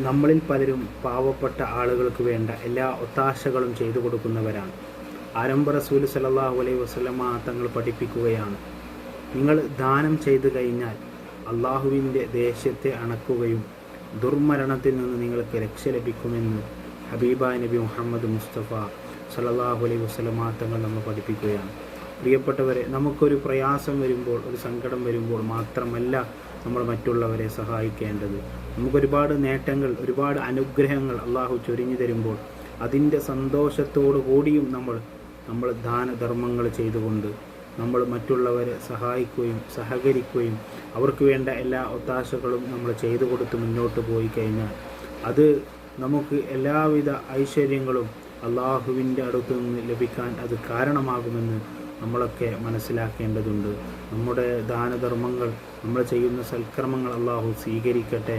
നമ്മളിൽ പലരും പാവപ്പെട്ട ആളുകൾക്ക് വേണ്ട എല്ലാ ഒത്താശകളും ചെയ്തു കൊടുക്കുന്നവരാണ്. ആരംഭ റസൂൽ സല്ലല്ലാഹു അലൈഹി വസല്ലമ തങ്ങൾ പഠിപ്പിക്കുകയാണ്, നിങ്ങൾ ദാനം ചെയ്തു കഴിഞ്ഞാൽ അള്ളാഹുവിൻ്റെ ദേഷ്യത്തെ അണക്കുകയും ദുർമരണത്തിൽ നിന്ന് നിങ്ങൾക്ക് രക്ഷ ലഭിക്കുമെന്ന് ഹബീബായ നബി മുഹമ്മദ് മുസ്തഫ സല്ലല്ലാഹു അലൈഹി വസല്ലമ തങ്ങൾ നമ്മൾ പഠിപ്പിക്കുകയാണ്. പ്രിയപ്പെട്ടവരെ, നമുക്കൊരു പ്രയാസം വരുമ്പോൾ, ഒരു സങ്കടം വരുമ്പോൾ മാത്രമല്ല നമ്മൾ മറ്റുള്ളവരെ സഹായിക്കേണ്ടത്. നമുക്കൊരുപാട് നേട്ടങ്ങൾ, ഒരുപാട് അനുഗ്രഹങ്ങൾ അള്ളാഹു ചൊരിഞ്ഞു തരുമ്പോൾ അതിൻ്റെ സന്തോഷത്തോടു കൂടിയും നമ്മൾ ദാനധർമ്മങ്ങൾ ചെയ്തുകൊണ്ട് നമ്മൾ മറ്റുള്ളവരെ സഹായിക്കുകയും സഹകരിക്കുകയും അവർക്ക് വേണ്ട എല്ലാ ഒത്താശകളും നമ്മൾ ചെയ്തു കൊടുത്ത് മുന്നോട്ട് പോയി കഴിഞ്ഞാൽ അത് നമുക്ക് എല്ലാവിധ ഐശ്വര്യങ്ങളും അള്ളാഹുവിൻ്റെ അടുത്തു നിന്ന് ലഭിക്കാൻ അത് കാരണമാകുമെന്ന് നമ്മളൊക്കെ മനസ്സിലാക്കേണ്ടതുണ്ട്. നമ്മുടെ ദാനധർമ്മങ്ങൾ, നമ്മൾ ചെയ്യുന്ന സൽക്കർമ്മങ്ങൾ അള്ളാഹു സ്വീകരിക്കട്ടെ.